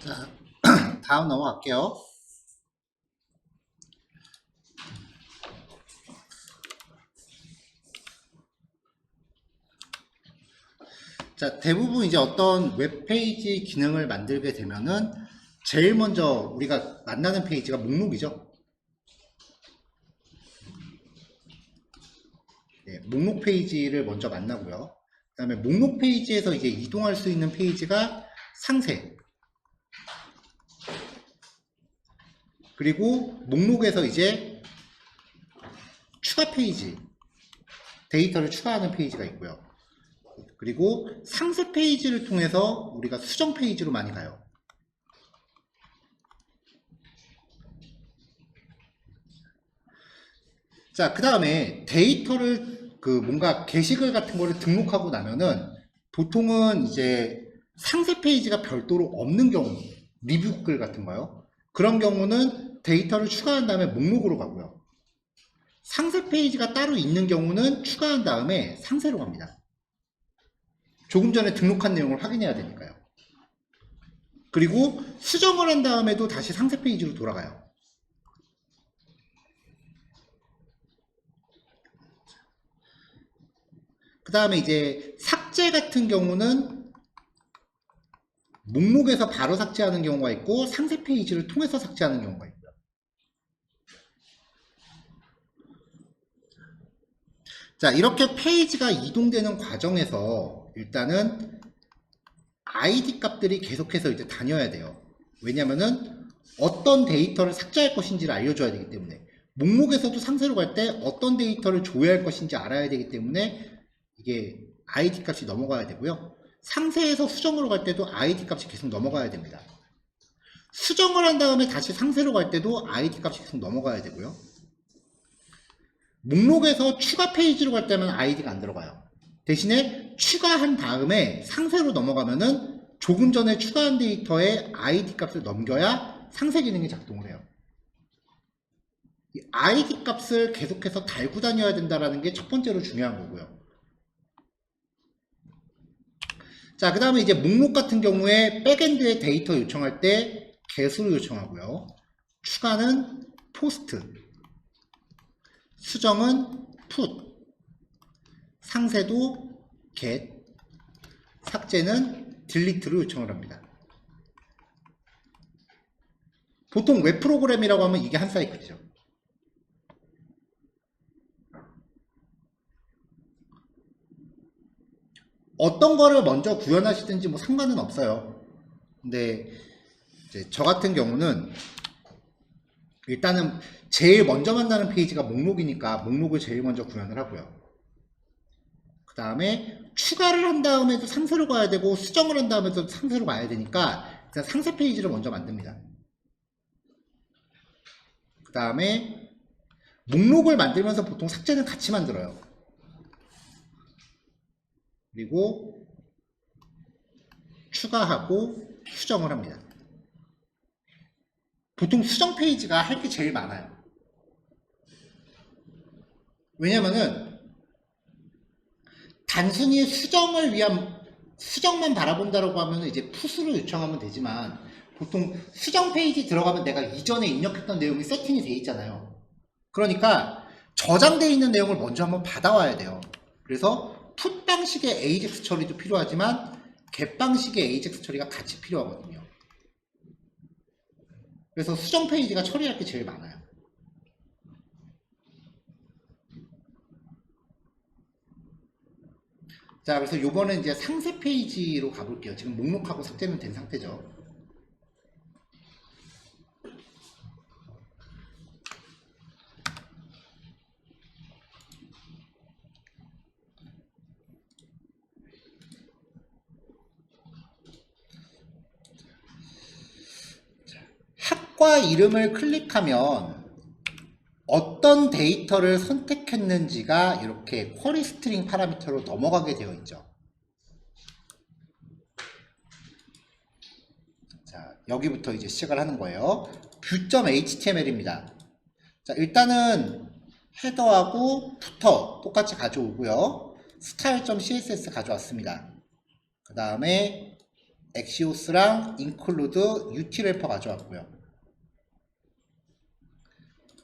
자, 다음 넘어갈게요. 자, 대부분 이제 어떤 웹페이지 기능을 만들게 되면은 제일 먼저 우리가 만나는 페이지가 목록이죠. 네, 목록 페이지를 먼저 만나고요. 그 다음에 목록 페이지에서 이제 이동할 수 있는 페이지가 상세. 그리고 목록에서 이제 추가 페이지, 데이터를 추가하는 페이지가 있고요. 그리고 상세 페이지를 통해서 우리가 수정 페이지로 많이 가요. 자, 그 다음에 데이터를 뭔가 게시글 같은 거를 등록하고 나면은 보통은 이제 상세 페이지가 별도로 없는 경우, 리뷰 글 같은 거요. 그런 경우는 데이터를 추가한 다음에 목록으로 가고요. 상세 페이지가 따로 있는 경우는 추가한 다음에 상세로 갑니다. 조금 전에 등록한 내용을 확인해야 되니까요. 그리고 수정을 한 다음에도 다시 상세 페이지로 돌아가요. 그 다음에 이제 삭제 같은 경우는 목록에서 바로 삭제하는 경우가 있고 상세 페이지를 통해서 삭제하는 경우가 있고요. 자, 이렇게 페이지가 이동되는 과정에서 일단은 ID 값들이 계속해서 이제 다녀야 돼요. 왜냐면은 어떤 데이터를 삭제할 것인지를 알려줘야 되기 때문에 목록에서도 상세로 갈 때 어떤 데이터를 조회할 것인지 알아야 되기 때문에 이게 ID 값이 넘어가야 되고요. 상세에서 수정으로 갈 때도 ID 값이 계속 넘어가야 됩니다. 수정을 한 다음에 다시 상세로 갈 때도 ID 값이 계속 넘어가야 되고요. 목록에서 추가 페이지로 갈 때는 ID가 안 들어가요. 대신에 추가한 다음에 상세로 넘어가면은 조금 전에 추가한 데이터에 ID 값을 넘겨야 상세 기능이 작동을 해요. 이 ID 값을 계속해서 달고 다녀야 된다는 게 첫 번째로 중요한 거고요. 자, 그 다음에 이제 목록 같은 경우에 백엔드에 데이터 요청할 때 get으로 요청하고요. 추가는 post, 수정은 put, 상세도 get, 삭제는 delete로 요청을 합니다. 보통 웹 프로그램이라고 하면 이게 한 사이클이죠. 어떤 거를 먼저 구현하시든지 뭐 상관은 없어요. 근데 이제 저 같은 경우는 일단은 제일 먼저 만나는 페이지가 목록이니까 목록을 제일 먼저 구현을 하고요. 그 다음에 추가를 한 다음에도 상세로 가야 되고 수정을 한 다음에도 상세로 가야 되니까 일단 상세 페이지를 먼저 만듭니다. 그 다음에 목록을 만들면서 보통 삭제는 같이 만들어요. 그리고 추가하고 수정을 합니다. 보통 수정 페이지가 할 게 제일 많아요. 왜냐면은 단순히 수정을 위한 수정만 바라본다라고 하면 이제 풋으로 요청하면 되지만 보통 수정 페이지 들어가면 내가 이전에 입력했던 내용이 세팅이 돼 있잖아요. 그러니까 저장되어 있는 내용을 먼저 한번 받아와야 돼요. 그래서 풋 방식의 AJAX 처리도 필요하지만 get 방식의 AJAX 처리가 같이 필요하거든요. 그래서 수정 페이지가 처리할 게 제일 많아요. 자, 그래서 요번에 이제 상세 페이지로 가볼게요. 지금 목록하고 삭제는 된 상태죠. 학과 이름을 클릭하면 어떤 데이터를 선택했는지가 이렇게 쿼리 스트링 파라미터로 넘어가게 되어 있죠. 자, 여기부터 이제 시작을 하는 거예요. view.html입니다. 자, 일단은 헤더하고 부터 똑같이 가져오고요. style.css 가져왔습니다. 그 다음에 엑시오스랑 include util 헬퍼 가져왔고요.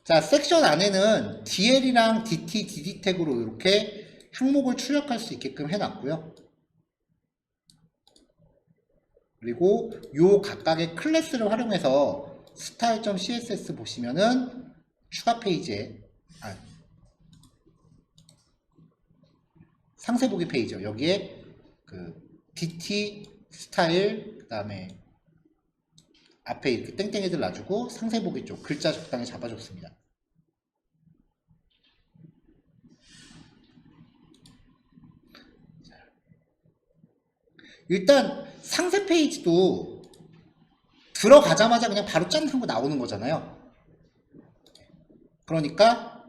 자, 섹션 안에는 DL이랑 DT, DD 태그로 이렇게 항목을 출력할 수 있게끔 해놨고요. 그리고 요 각각의 클래스를 활용해서 style.css 보시면은 추가 페이지에 상세 보기 페이지요. 여기에 그 DT 스타일 그 다음에 앞에 이렇게 땡땡이들 놔주고 상세 보기 쪽 글자 적당히 잡아줬습니다. 일단 상세 페이지도 들어가자마자 그냥 바로 짠 하고 나오는 거잖아요. 그러니까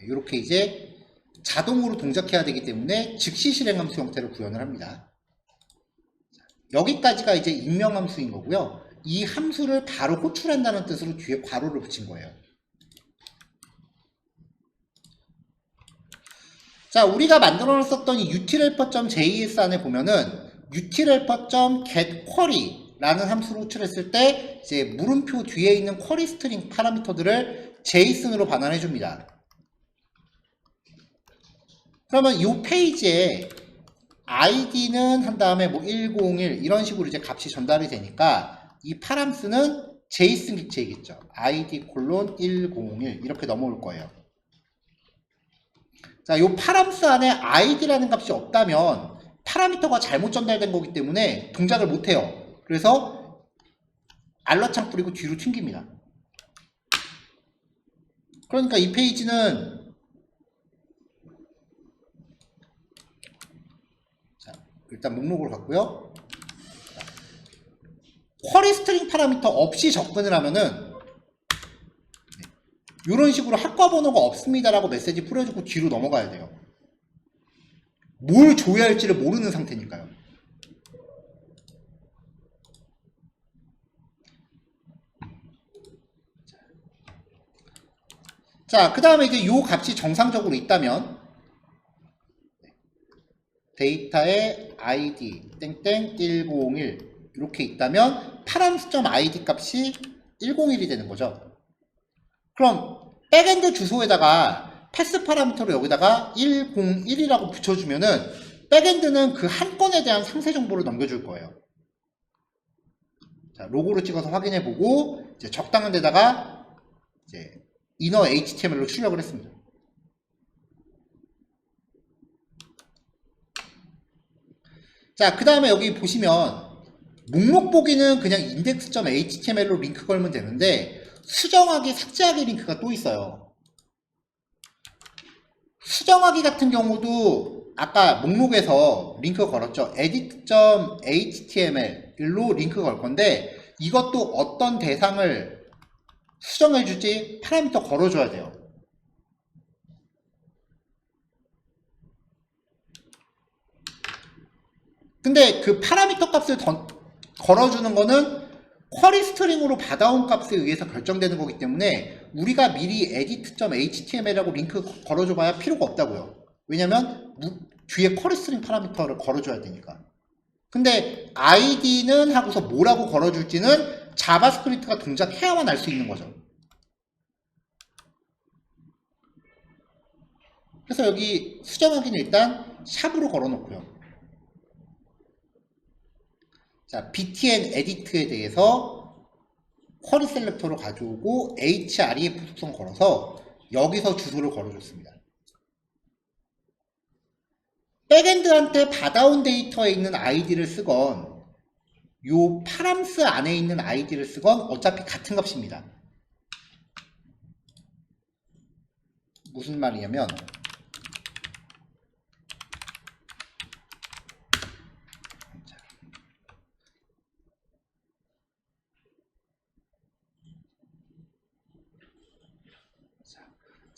이렇게 이제 자동으로 동작해야 되기 때문에 즉시 실행 함수 형태로 구현을 합니다. 여기까지가 이제 입력 함수인 거고요. 이 함수를 바로 호출한다는 뜻으로 뒤에 괄호를 붙인 거예요. 자, 우리가 만들어 놨었던 이 utilhelper.js 안에 보면은 utilhelper.getQuery 라는 함수를 호출했을 때 이제 물음표 뒤에 있는 쿼리 스트링 파라미터들을 JSON으로 반환해 줍니다. 그러면 이 페이지에 id는 한 다음에 뭐 101 이런 식으로 이제 값이 전달이 되니까 이 파람스는 JSON 객체이겠죠. id:101 이렇게 넘어올 거예요. 자, 이 파람스 안에 id라는 값이 없다면 파라미터가 잘못 전달된 거기 때문에 동작을 못 해요. 그래서 알라창 뿌리고 뒤로 튕깁니다. 그러니까 이 페이지는 자, 일단 목록으로 갔고요. 쿼리 스트링 파라미터 없이 접근을 하면은 이런 식으로 학과 번호가 없습니다라고 메시지 뿌려주고 뒤로 넘어가야 돼요. 뭘 줘야 할지를 모르는 상태니까요. 자, 그 다음에 이제 요 값이 정상적으로 있다면 데이터에 id 땡땡 101 이렇게 있다면 파람스.id 값이 101이 되는 거죠. 그럼 백엔드 주소에다가 패스 파라미터로 여기다가 101이라고 붙여주면은 백엔드는 그 한 건에 대한 상세 정보를 넘겨줄 거예요. 자, 로고로 찍어서 확인해 보고 이제 적당한 데다가 이제 이너 HTML로 출력을 했습니다. 자, 그 다음에 여기 보시면 목록 보기는 그냥 index.html로 링크 걸면 되는데 수정하기, 삭제하기 링크가 또 있어요. 수정하기 같은 경우도 아까 목록에서 링크 걸었죠. edit.html로 링크 걸 건데 이것도 어떤 대상을 수정해줄지 파라미터 걸어줘야 돼요. 근데 그 파라미터 값을 걸어주는 거는 쿼리 스트링으로 받아온 값에 의해서 결정되는 거기 때문에 우리가 미리 edit.html이라고 링크 걸어줘봐야 필요가 없다고요. 왜냐면 뒤에 쿼리 스트링 파라미터를 걸어줘야 되니까. 근데 id는 하고서 뭐라고 걸어줄지는 자바스크립트가 동작해야만 알 수 있는 거죠. 그래서 여기 수정하기는 일단 샵으로 걸어놓고요. 자, btn edit에 대해서 쿼리 셀렉터로 가져오고 href 속성 걸어서 여기서 주소를 걸어줬습니다. 백엔드한테 받아온 데이터에 있는 id를 쓰건 요 파람스 안에 있는 id를 쓰건 어차피 같은 값입니다. 무슨 말이냐면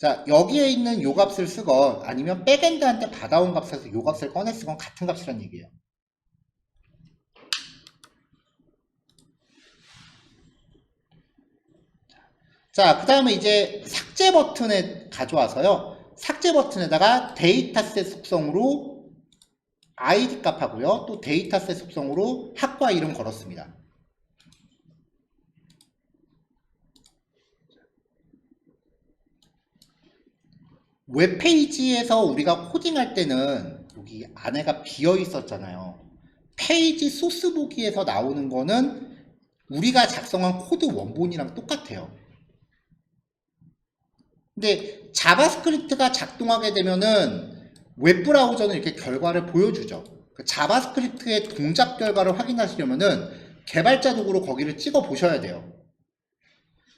자, 여기에 있는 요 값을 쓰건 아니면 백엔드한테 받아온 값에서 요 값을 꺼내 쓰건 같은 값이란 얘기예요. 자, 그 다음에 이제 삭제 버튼에 가져와서요. 삭제 버튼에다가 데이터셋 속성으로 id 값하고요. 또 데이터셋 속성으로 학과 이름 걸었습니다. 웹페이지에서 우리가 코딩할 때는 여기 안에가 비어 있었잖아요. 페이지 소스 보기에서 나오는 거는 우리가 작성한 코드 원본이랑 똑같아요. 근데 자바스크립트가 작동하게 되면은 웹브라우저는 이렇게 결과를 보여주죠. 그 자바스크립트의 동작 결과를 확인하시려면은 개발자 도구로 거기를 찍어 보셔야 돼요.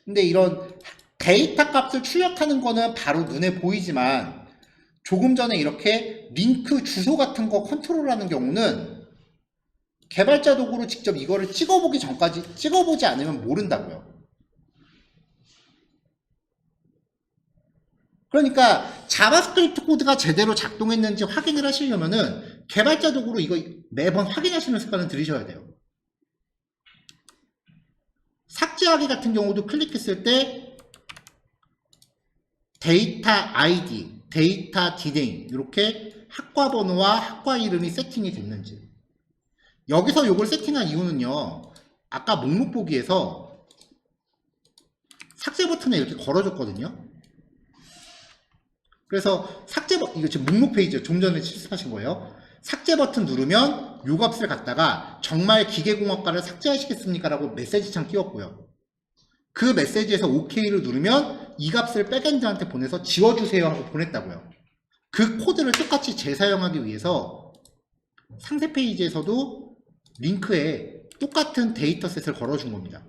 근데 이런 데이터 값을 출력하는 거는 바로 눈에 보이지만 조금 전에 이렇게 링크 주소 같은 거 컨트롤하는 경우는 개발자 도구로 직접 이거를 찍어보기 전까지 찍어보지 않으면 모른다고요. 그러니까 자바스크립트 코드가 제대로 작동했는지 확인을 하시려면은 개발자 도구로 이거 매번 확인하시는 습관을 들이셔야 돼요. 삭제하기 같은 경우도 클릭했을 때 데이터 ID, 데이터 디네임 이렇게 학과 번호와 학과 이름이 세팅이 됐는지. 여기서 이걸 세팅한 이유는요. 아까 목록 보기에서 삭제 버튼에 이렇게 걸어줬거든요. 그래서 이거 지금 목록 페이지요. 좀 전에 실습하신 거예요. 삭제 버튼 누르면 요 값을 갖다가 정말 기계공학과를 삭제하시겠습니까? 라고 메시지창 띄웠고요. 그 메시지에서 OK를 누르면 이 값을 백엔드한테 보내서 지워주세요 하고 보냈다고요. 그 코드를 똑같이 재사용하기 위해서 상세 페이지에서도 링크에 똑같은 데이터셋을 걸어준 겁니다.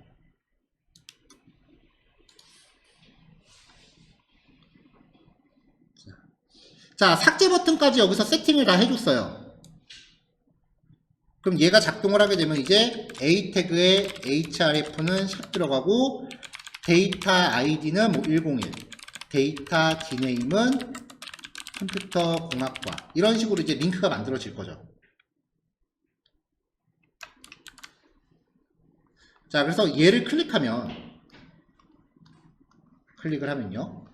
자, 삭제 버튼까지 여기서 세팅을 다 해줬어요. 그럼 얘가 작동을 하게 되면 이제 A 태그에 href는 샵 들어가고 데이터 id는 뭐 101, 데이터 디네임은 컴퓨터 공학과 이런 식으로 이제 링크가 만들어질 거죠. 자, 그래서 얘를 클릭을 하면요.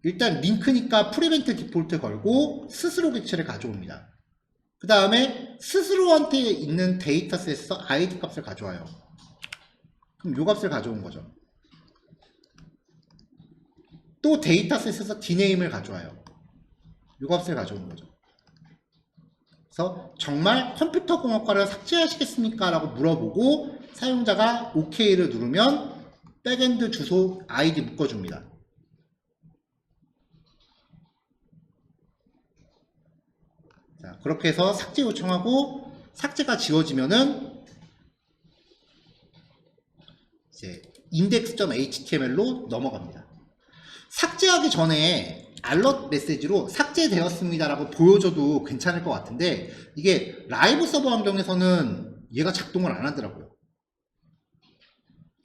일단 링크니까 프리벤트 디폴트 걸고 스스로 객체를 가져옵니다. 그 다음에 스스로한테 있는 데이터셋에서 id 값을 가져와요. 그럼 요 값을 가져온 거죠. 또 데이터셋에서 디네임을 가져와요. 요 값을 가져온 거죠. 그래서 정말 컴퓨터 공학과를 삭제하시겠습니까? 라고 물어보고 사용자가 OK를 누르면 백엔드 주소 id 묶어줍니다. 자, 그렇게 해서 삭제 요청하고 삭제가 지워지면은 이제 index.html로 넘어갑니다. 삭제하기 전에 알럿 메시지로 삭제되었습니다 라고 보여줘도 괜찮을 것 같은데 이게 라이브 서버 환경에서는 얘가 작동을 안 하더라고요.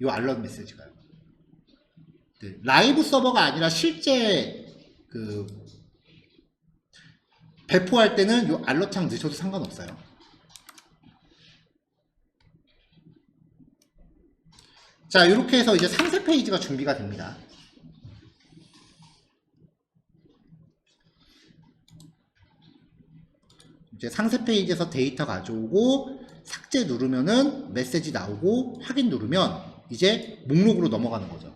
이 알럿 메시지가요. 네, 라이브 서버가 아니라 실제 배포할 때는 이 알럿창 넣으셔도 상관없어요. 자, 이렇게 해서 이제 상세 페이지가 준비가 됩니다. 이제 상세 페이지에서 데이터 가져오고 삭제 누르면은 메시지 나오고 확인 누르면 이제 목록으로 넘어가는 거죠.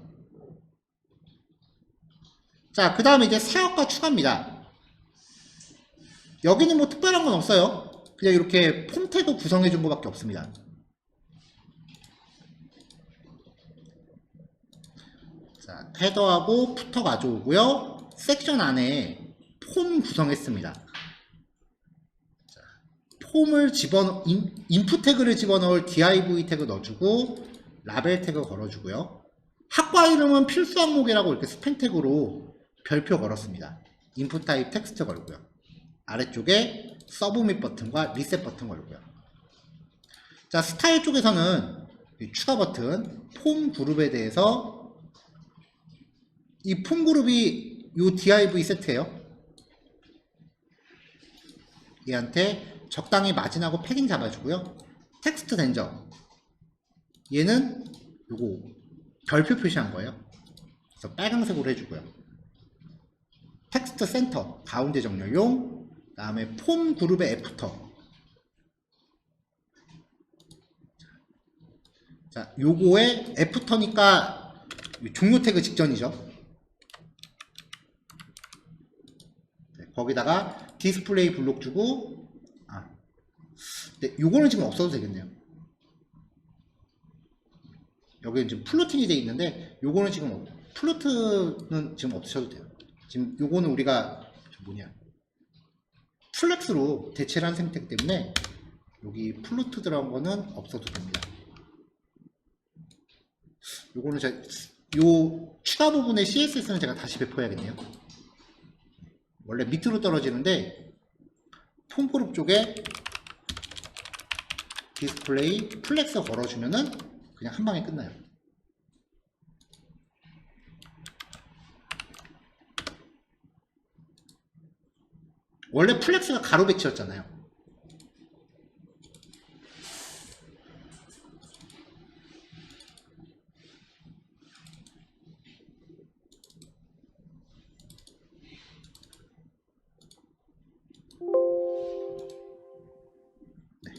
자, 그 다음에 이제 사역과 추가입니다. 여기는 뭐 특별한 건 없어요. 그냥 이렇게 폼 태그 구성해 준 것밖에 없습니다. 자, 헤더하고 푸터 가져오고요. 섹션 안에 폼 구성했습니다. 자, 폼을 인풋 태그를 집어넣을 div 태그 넣어주고 라벨 태그 걸어주고요. 학과 이름은 필수 항목이라고 이렇게 스팸 태그로 별표 걸었습니다. 인풋 타입 텍스트 걸고요. 아래쪽에 서브밋 버튼과 리셋 버튼 걸고요. 자, 스타일 쪽에서는 추가 버튼, 폼 그룹에 대해서 이 폼 그룹이 요 div 세트예요. 얘한테 적당히 마진하고 패딩 잡아주고요. 텍스트 덴저 얘는 요거 별표 표시한 거예요. 그래서 빨강색으로 해주고요. 텍스트 센터 가운데 정렬용, 그 다음에 폼 그룹의 애프터. 자, 요거의 애프터니까 종료 태그 직전이죠. 거기다가 디스플레이 블록 주고, 근데 요거는 지금 없어도 되겠네요. 여기는 지금 플로팅이 돼 있는데 요거는 지금 플로트는 지금 없으셔도 돼요. 지금 요거는 우리가 플렉스로 대체를 한 상태이기 때문에 여기 플로트 들어간 거는 없어도 됩니다. 요거는 요 추가 부분의 CSS는 제가 다시 배포해야겠네요. 원래 밑으로 떨어지는데 폼 그룹 쪽에 디스플레이 플렉스 걸어주면은 그냥 한 방에 끝나요. 원래 플렉스가 가로 배치였잖아요. 네.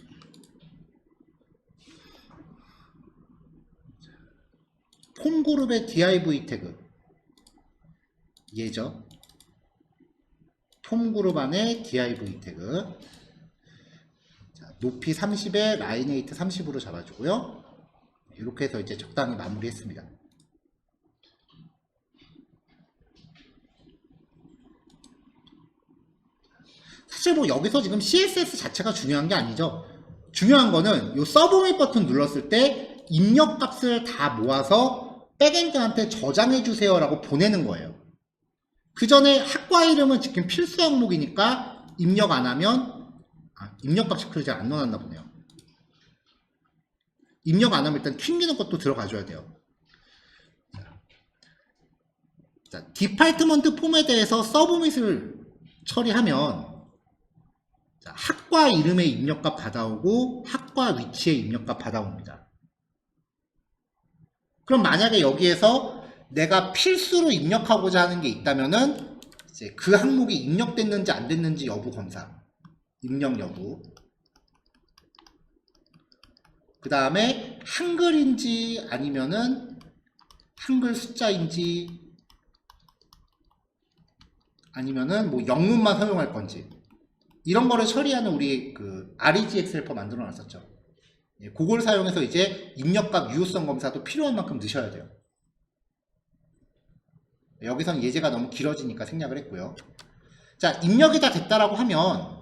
폼 그룹의 div 태그 얘죠. 폼 그룹 안에 div 태그. 자, 높이 30에 라인 웨이트 30으로 잡아주고요. 이렇게 해서 이제 적당히 마무리했습니다. 사실 뭐 여기서 지금 CSS 자체가 중요한 게 아니죠. 중요한 거는 이 서브밋 버튼 눌렀을 때 입력 값을 다 모아서 백엔드한테 저장해 주세요 라고 보내는 거예요. 그 전에 학과 이름은 지금 필수 항목이니까 입력 안 하면 입력 값이 그러지 안 넣어놨나 보네요. 입력 안 하면 일단 튕기는 것도 들어가줘야 돼요. 자, 디파트먼트 폼에 대해서 서브밋을 처리하면 자, 학과 이름의 입력값 받아오고 학과 위치의 입력값 받아옵니다. 그럼 만약에 여기에서 내가 필수로 입력하고자 하는 게 있다면은 이제 그 항목이 입력됐는지 안 됐는지 여부 검사, 입력 여부. 그 다음에 한글인지 아니면은 한글 숫자인지 아니면은 뭐 영문만 사용할 건지 이런 거를 처리하는 우리 그 REGX 헬퍼 만들어 놨었죠. 예, 그걸 사용해서 이제 입력값 유효성 검사도 필요한 만큼 넣으셔야 돼요. 여기선 예제가 너무 길어지니까 생략을 했고요. 자, 입력이 다 됐다라고 하면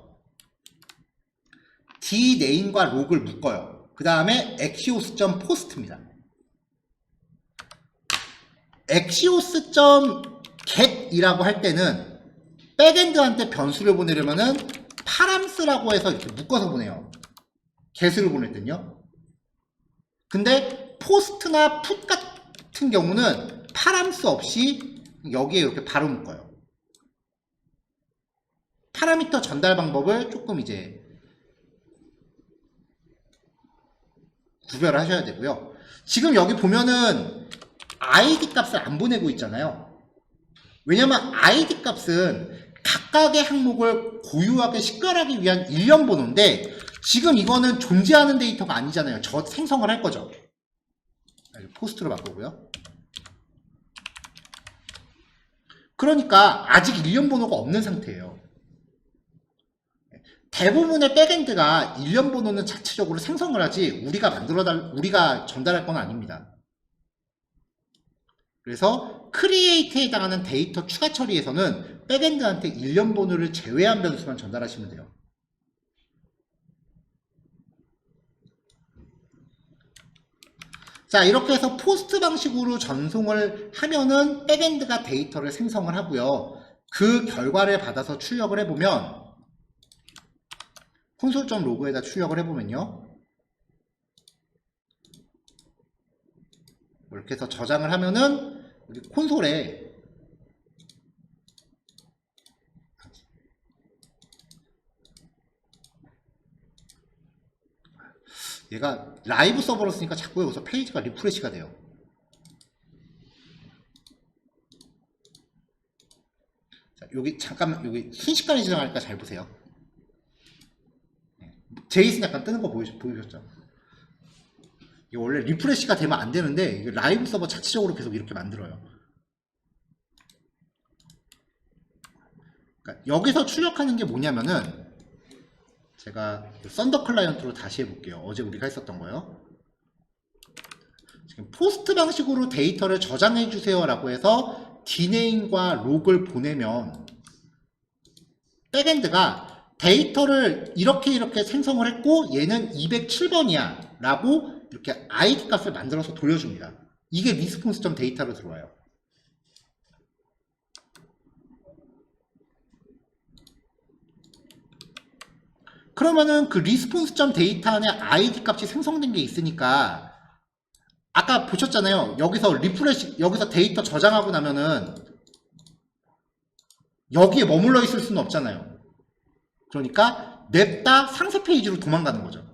dname과 log을 묶어요. 그 다음에 axios.post입니다. axios.get이라고 할 때는 백엔드한테 변수를 보내려면은 params.라고 해서 이렇게 묶어서 보내요. get을 보낼 땐요. 근데 post나 put 같은 경우는 params 없이 여기에 이렇게 바로 묶어요. 파라미터 전달 방법을 조금 이제 구별을 하셔야 되고요. 지금 여기 보면은 id 값을 안 보내고 있잖아요. 왜냐면 id 값은 각각의 항목을 고유하게 식별하기 위한 일련 번호인데 지금 이거는 존재하는 데이터가 아니잖아요. 저 생성을 할 거죠. 포스트로 바꾸고요. 그러니까 아직 일련 번호가 없는 상태예요. 대부분의 백엔드가 일련 번호는 자체적으로 생성을 하지 우리가 전달할 건 아닙니다. 그래서 크리에이트에 해당하는 데이터 추가 처리에서는 백엔드한테 일련 번호를 제외한 변수만 전달하시면 돼요. 자, 이렇게 해서 포스트 방식으로 전송을 하면은 백엔드가 데이터를 생성을 하고요. 그 결과를 받아서 출력을 해보면 콘솔.로그에다 출력을 해보면요. 이렇게 해서 저장을 하면은 여기 콘솔에 얘가 라이브 서버로 쓰니까 자꾸 여기서 페이지가 리프레시가 돼요. 자, 여기 잠깐만, 여기 순식간에 지나가니까 잘 보세요. 제이슨 약간 뜨는 거 보이셨죠? 이게 원래 리프레시가 되면 안 되는데 이게 라이브 서버 자체적으로 계속 이렇게 만들어요. 그러니까 여기서 출력하는 게 뭐냐면은, 제가 썬더 클라이언트로 다시 해볼게요. 어제 우리가 했었던 거요. 지금 포스트 방식으로 데이터를 저장해 주세요 라고 해서 디네임과 록을 보내면 백엔드가 데이터를 이렇게 생성을 했고 얘는 207번이야 라고 이렇게 id 값을 만들어서 돌려줍니다. 이게 리스폰스.데이터로 들어와요. 그러면은 그 리스폰스.데이터 안에 id 값이 생성된 게 있으니까, 아까 보셨잖아요. 여기서 리프레시, 여기서 데이터 저장하고 나면은 여기에 머물러 있을 수는 없잖아요. 그러니까 냅다 상세 페이지로 도망가는 거죠.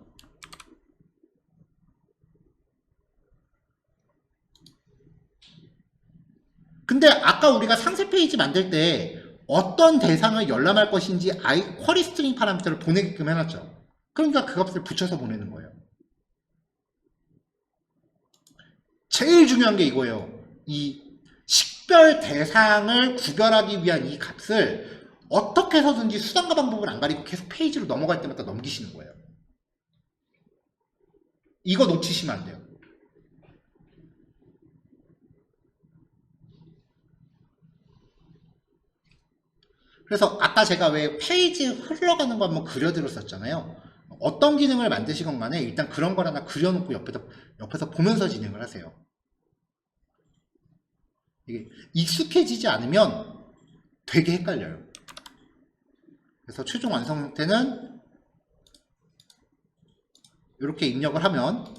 근데 아까 우리가 상세 페이지 만들 때 어떤 대상을 열람할 것인지 쿼리 스트링 파라미터를 보내게끔 해놨죠. 그러니까 그 값을 붙여서 보내는 거예요. 제일 중요한 게 이거예요. 이 식별 대상을 구별하기 위한 이 값을 어떻게 해서든지 수단과 방법을 안 가리고 계속 페이지로 넘어갈 때마다 넘기시는 거예요. 이거 놓치시면 안 돼요. 그래서 아까 제가 왜 페이지 흘러가는 거 한번 그려드렸었잖아요. 어떤 기능을 만드시건 간에 일단 그런 걸 하나 그려놓고 옆에서 보면서 진행을 하세요. 이게 익숙해지지 않으면 되게 헷갈려요. 그래서 최종 완성 형태는 이렇게 입력을 하면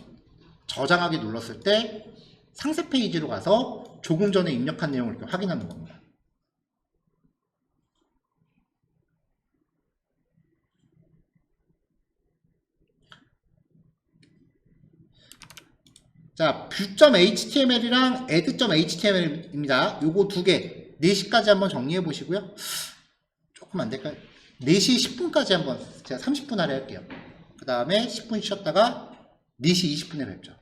저장하기 눌렀을 때 상세 페이지로 가서 조금 전에 입력한 내용을 이렇게 확인하는 겁니다. 자, view.html이랑 add.html입니다. 요거 두 개, 4시까지 한번 정리해 보시고요. 조금 안 될까요? 4시 10분까지 한번, 제가 30분 아래 할게요. 그 다음에 10분 쉬었다가 4시 20분에 뵙죠.